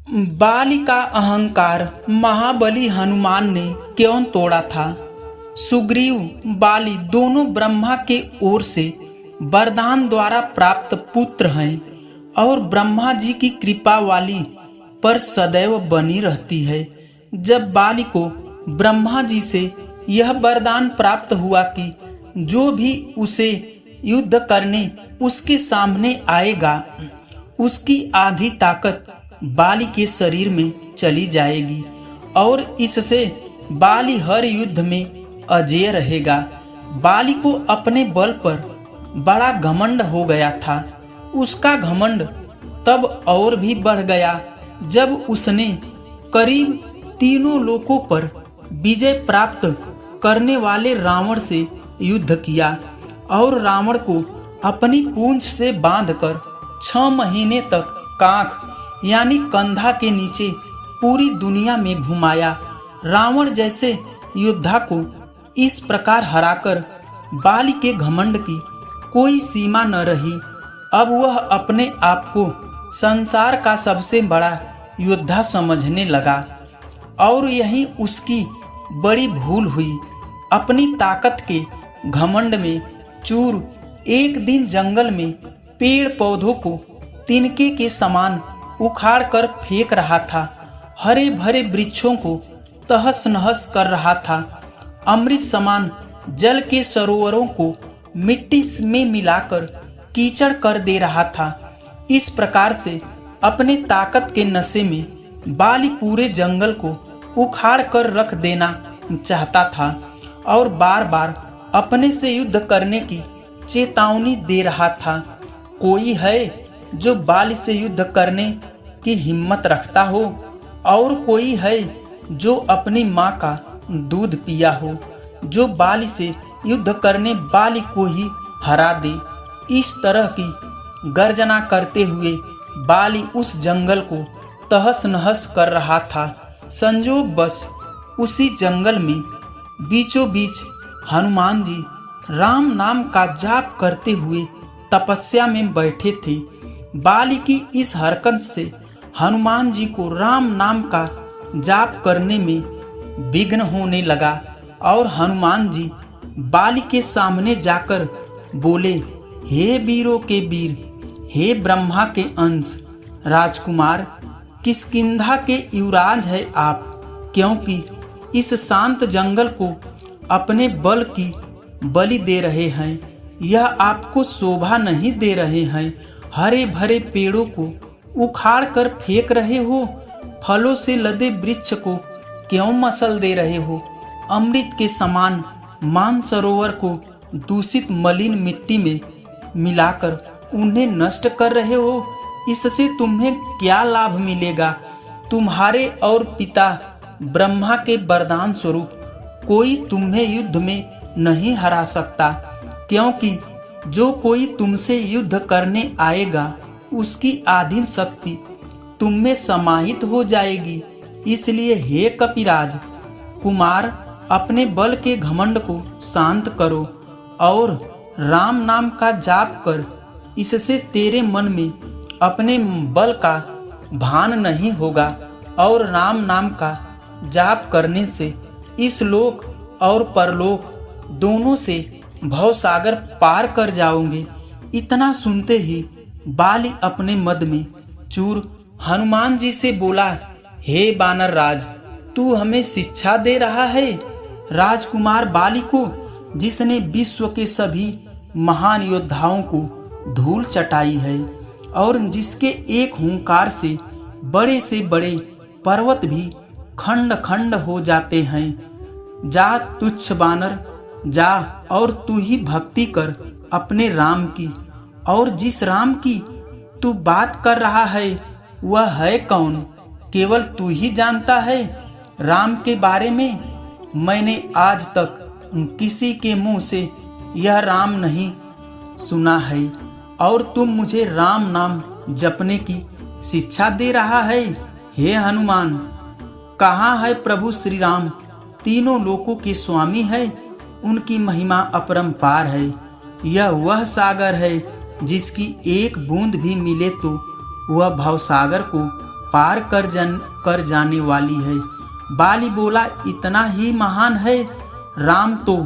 बाली का अहंकार महाबली हनुमान ने क्यों तोड़ा था। सुग्रीव बाली दोनों ब्रह्मा के ओर से वरदान द्वारा प्राप्त पुत्र हैं और ब्रह्मा जी की कृपा वाली पर सदैव बनी रहती है। जब बाली को ब्रह्मा जी से यह वरदान प्राप्त हुआ कि जो भी उसे युद्ध करने उसके सामने आएगा उसकी आधी ताकत बाली के शरीर में चली जाएगी और इससे बाली हर युद्ध में अजेय रहेगा। बाली को अपने बल पर बड़ा घमंड हो गया था। उसका घमंड तब और भी बढ़ गया जब उसने करीब तीनों लोकों पर विजय प्राप्त करने वाले रावण से युद्ध किया और रावण को अपनी पूंछ से बांधकर 6 महीने तक कांख यानी कंधा के नीचे पूरी दुनिया में घुमाया। रावण जैसे योद्धा को इस प्रकार हराकर बाली के घमंड की कोई सीमा न रही। अब वह अपने आप को संसार का सबसे बड़ा योद्धा समझने लगा और यही उसकी बड़ी भूल हुई। अपनी ताकत के घमंड में चूर एक दिन जंगल में पेड़ पौधों को तिनके के समान उखाड़ कर फेंक रहा था। हरे भरे वृक्षों को तहस नहस कर रहा था। अमृत समान जल के सरोवरों को मिट्टी में मिलाकर कीचड़ कर दे रहा था। इस प्रकार से अपने ताकत के नशे में बाली पूरे जंगल को उखाड़ कर रख देना चाहता था और बार बार अपने से युद्ध करने की चेतावनी दे रहा था। कोई है जो बाली से युद्ध करने की हिम्मत रखता हो और कोई है जो अपनी माँ का दूध पिया हो जो बाली से युद्ध करने बाली को ही हरा दे। इस तरह की गर्जना करते हुए बाली उस जंगल को तहस नहस कर रहा था। संजोग बस उसी जंगल में बीचों बीच हनुमान जी राम नाम का जाप करते हुए तपस्या में बैठे थे। बाली की इस हरकत से हनुमान जी को राम नाम का जाप करने में विघ्न होने लगा और हनुमान जी बाली के सामने जाकर बोले, हे वीरों के वीर, हे ब्रह्मा के अंश, राजकुमार किष्किंधा के युवराज है आप, क्योंकि इस शांत जंगल को अपने बल की बलि दे रहे हैं। यह आपको शोभा नहीं दे रहे हैं। हरे भरे पेड़ों को उखाड़ कर फेंक रहे हो, फलों से लदे वृक्ष को क्यों मसल दे रहे हो, अमृत के समान मानसरोवर को दूषित मलिन मिट्टी में मिलाकर उन्हें नष्ट कर रहे हो। इससे तुम्हें क्या लाभ मिलेगा। तुम्हारे और पिता ब्रह्मा के वरदान स्वरूप कोई तुम्हें युद्ध में नहीं हरा सकता, क्योंकि जो कोई तुमसे युद्ध करने आएगा उसकी आधीन शक्ति तुम में समाहित हो जाएगी। इसलिए हे कपिराज कुमार, अपने बल के घमंड को शांत करो और राम नाम का जाप कर। इससे तेरे मन में अपने बल का भान नहीं होगा और राम नाम का जाप करने से इस लोक और परलोक दोनों से भवसागर पार कर जाओगे। इतना सुनते ही बाली अपने मद में चूर हनुमान जी से बोला, हे बानर राज, तू हमें शिक्षा दे रहा है। राजकुमार बाली को, जिसने विश्व के सभी महान योद्धाओं को धूल चटाई है और जिसके एक हुंकार से बड़े पर्वत भी खंड खंड हो जाते हैं। जा तुच्छ बानर, जा और तू ही भक्ति कर अपने राम की। और जिस राम की तू बात कर रहा है वह है कौन, केवल तू ही जानता है। राम के बारे में मैंने आज तक किसी के मुंह से यह राम नहीं सुना है और तुम मुझे राम नाम जपने की शिक्षा दे रहा है। हे हनुमान, कहाँ है प्रभु श्री राम, तीनों लोकों के स्वामी है, उनकी महिमा अपरंपार है। यह वह सागर है जिसकी एक बूंद भी मिले तो वह भवसागर को पार कर जाने वाली है। बाली बोला, इतना ही महान है राम तो?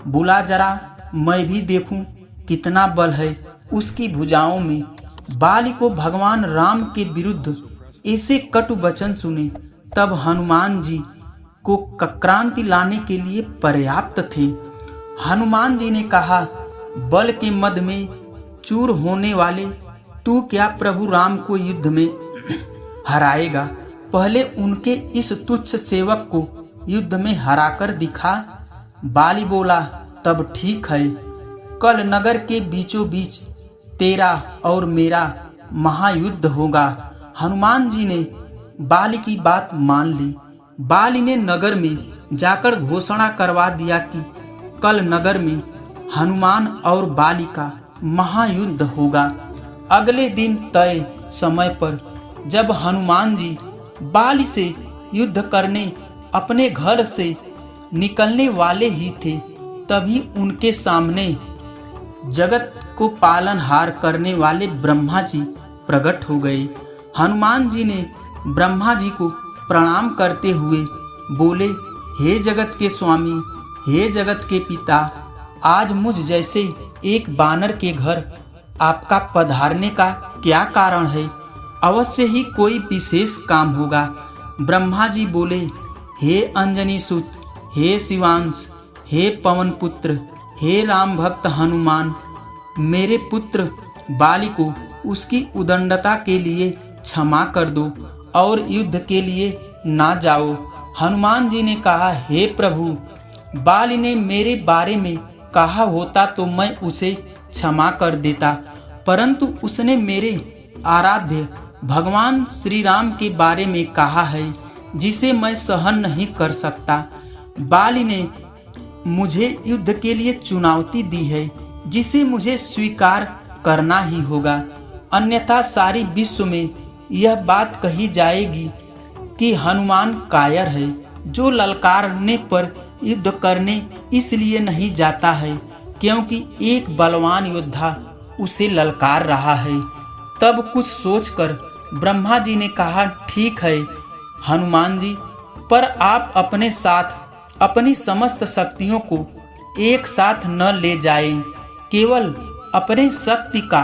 बोला, जरा मैं भी देखूं कितना बल है उसकी भुजाओं में। बाली को भगवान राम के विरुद्ध ऐसे कटु वचन सुने तब हनुमान जी को क्रांति लाने के लिए पर्याप्त थे। हनुमान जी ने कहा, बल के मद में चूर होने वाले तू क्या प्रभु राम को युद्ध में हराएगा? पहले उनके इस तुच्छ सेवक को युद्ध में हराकर दिखा। बाली बोला, तब ठीक है, कल नगर के बीचों बीच तेरा और मेरा महायुद्ध होगा। हनुमान जी ने बाली की बात मान ली। बाली ने नगर में जाकर घोषणा करवा दिया कि कल नगर में हनुमान और बाली का महायुद्ध होगा। अगले दिन तय समय पर जब हनुमान जी बाली से युद्ध करने अपने घर से निकलने वाले ही थे, तभी उनके सामने जगत को पालनहार करने वाले ब्रह्मा जी प्रकट हो गए। हनुमान जी ने ब्रह्मा जी को प्रणाम करते हुए बोले, हे जगत के स्वामी, हे जगत के पिता, आज मुझ जैसे एक बानर के घर आपका पधारने का क्या कारण है? अवश्य ही कोई विशेष काम होगा। ब्रह्मा जी बोले, हे अंजनी सुत, हे शिवांश, हे पवन पुत्र, हे राम भक्त हनुमान, मेरे पुत्र बाली को उसकी उदंडता के लिए क्षमा कर दो और युद्ध के लिए ना जाओ। हनुमान जी ने कहा, हे प्रभु, बाली ने मेरे बारे में कहा होता तो मैं उसे क्षमा कर देता, परंतु उसने मेरे आराध्य भगवान श्री राम के बारे में कहा है जिसे मैं सहन नहीं कर सकता। बाली ने मुझे युद्ध के लिए चुनौती दी है जिसे मुझे स्वीकार करना ही होगा, अन्यथा सारी विश्व में यह बात कही जाएगी कि हनुमान कायर है, जो ललकारने पर युद्ध करने इसलिए नहीं जाता है क्योंकि एक बलवान योद्धा उसे ललकार रहा है। तब कुछ सोचकर ब्रह्मा जी ने कहा, ठीक है हनुमान जी, पर आप अपने साथ अपनी समस्त शक्तियों को एक साथ न ले जाएं, केवल अपने शक्ति का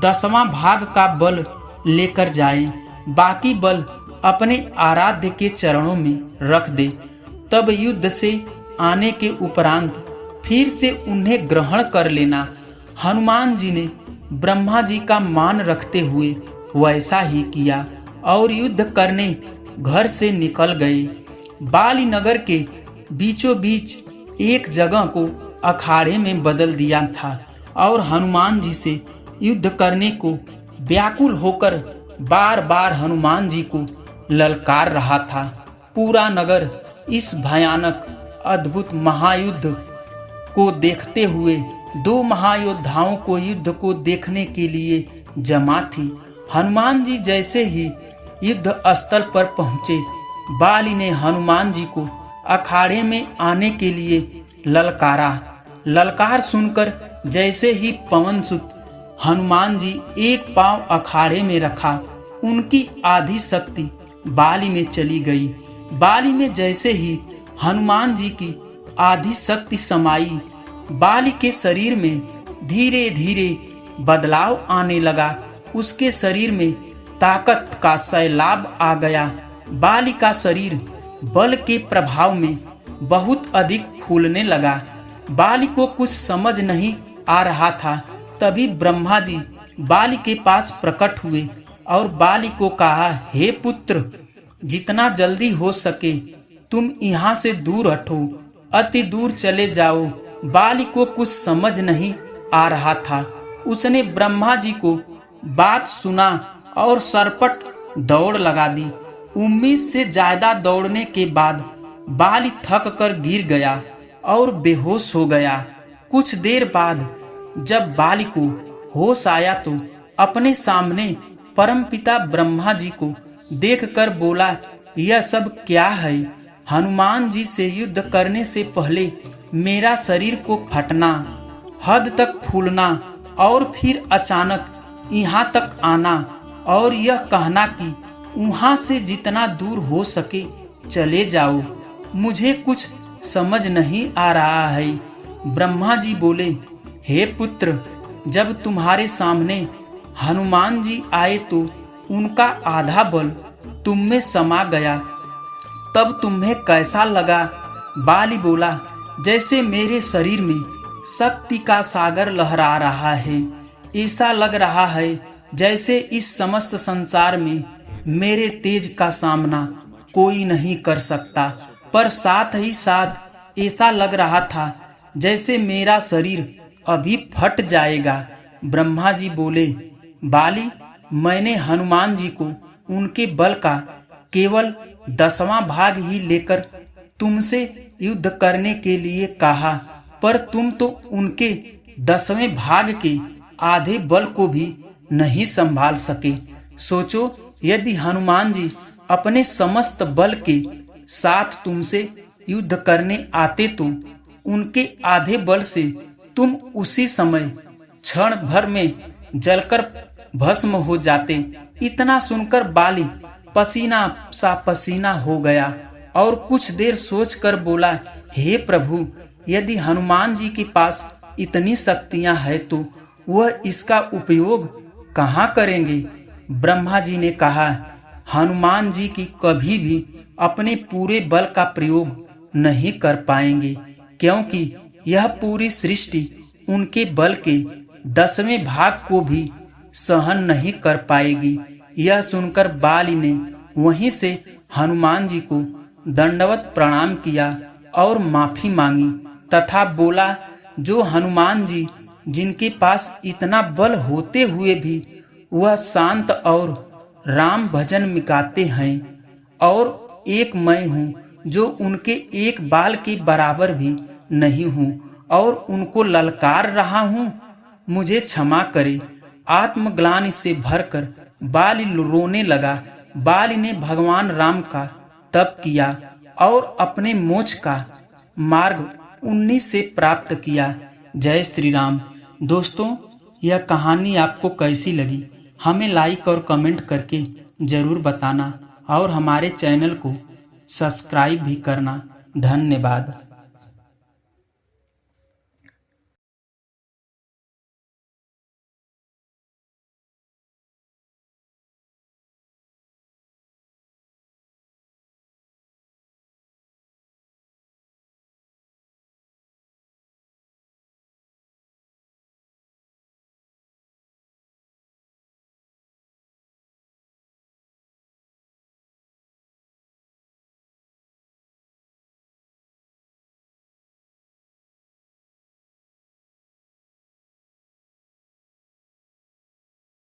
10वां भाग का बल लेकर जाएं, बाकी बल अपने आराध्य के चरणों में रख दे। तब युद्ध से आने के उपरांत फिर से उन्हें ग्रहण कर लेना। हनुमान जी ने ब्रह्मा जी का मान रखते हुए वैसा ही किया और युद्ध करने घर से निकल गए। बाली नगर के बीचों बीच एक जगह को अखाड़े में बदल दिया था और हनुमान जी से युद्ध करने को व्याकुल होकर बार बार हनुमान जी को ललकार रहा था। पूरा नगर इस भयानक अद्भुत महायुद्ध को देखते हुए दो महायोद्धाओं को युद्ध को देखने के लिए जमा थी। हनुमान जी जैसे ही युद्ध स्थल पर पहुंचे, बाली ने हनुमान जी को अखाड़े में आने के लिए ललकारा। ललकार सुनकर जैसे ही पवन सुत हनुमान जी एक पांव अखाड़े में रखा, उनकी आधी शक्ति बाली में चली गई। बाली में जैसे ही हनुमान जी की आधी शक्ति समाई, बाली के शरीर में धीरे धीरे बदलाव आने लगा। उसके शरीर में ताकत का सैलाब आ गया। बाली का शरीर बल के प्रभाव में बहुत अधिक फूलने लगा। बाली को कुछ समझ नहीं आ रहा था। तभी ब्रह्मा जी बाली के पास प्रकट हुए और बाली को कहा, हे पुत्र, जितना जल्दी हो सके तुम यहाँ से दूर हटो, अति दूर चले जाओ। बाली को कुछ समझ नहीं आ रहा था। उसने ब्रह्मा जी को बात सुना और सरपट दौड़ लगा दी। उम्मीद से ज्यादा दौड़ने के बाद बाली थक कर गिर गया और बेहोश हो गया। कुछ देर बाद जब बाली को होश आया तो अपने सामने परमपिता ब्रह्मा जी को देखकर बोला, यह सब क्या है? हनुमान जी से युद्ध करने से पहले मेरा शरीर को फटना, हद तक फूलना और फिर अचानक यहाँ तक आना और यह कहना कि वहां से जितना दूर हो सके चले जाओ, मुझे कुछ समझ नहीं आ रहा है। ब्रह्मा जी बोले, हे पुत्र, जब तुम्हारे सामने हनुमान जी आए तो उनका आधा बल तुम में समा गया, तब तुम्हें कैसा लगा? बाली बोला, जैसे मेरे शरीर में शक्ति का सागर लहरा रहा है। ऐसा लग रहा है जैसे इस समस्त संसार में मेरे तेज का सामना कोई नहीं कर सकता, पर साथ ही साथ ऐसा लग रहा था जैसे मेरा शरीर अभी फट जाएगा। ब्रह्मा जी बोले, बाली, मैंने हनुमान जी को उनके बल का केवल 10वां भाग ही लेकर तुमसे युद्ध करने के लिए कहा, पर तुम तो उनके 10वें भाग के आधे बल को भी नहीं संभाल सके। सोचो, यदि हनुमान जी अपने समस्त बल के साथ तुमसे युद्ध करने आते तो उनके आधे बल से तुम उसी समय क्षण भर में जलकर भस्म हो जाते। इतना सुनकर बाली पसीना सा पसीना हो गया और कुछ देर सोचकर बोला, हे प्रभु, यदि हनुमान जी के पास इतनी शक्तियां हैं तो वह इसका उपयोग कहाँ करेंगे? ब्रह्मा जी ने कहा, हनुमान जी की कभी भी अपने पूरे बल का प्रयोग नहीं कर पाएंगे, क्योंकि यह पूरी सृष्टि उनके बल के 10वें भाग को भी सहन नहीं कर पाएगी। यह सुनकर बाली ने वहीं से हनुमान जी को दंडवत प्रणाम किया और माफी मांगी तथा बोला, जो हनुमान जी जिनके पास इतना बल होते हुए भी वह शांत और राम भजन मिटाते हैं, और एक मैं हूँ जो उनके एक बाल के बराबर भी नहीं हूँ और उनको ललकार रहा हूँ, मुझे क्षमा करे। आत्मग्लानि से भरकर बाली रोने लगा। बाली ने भगवान राम का तप किया और अपने मोक्ष का मार्ग 19 से प्राप्त किया। जय श्री राम। दोस्तों, यह कहानी आपको कैसी लगी हमें लाइक और कमेंट करके जरूर बताना और हमारे चैनल को सब्सक्राइब भी करना। धन्यवाद।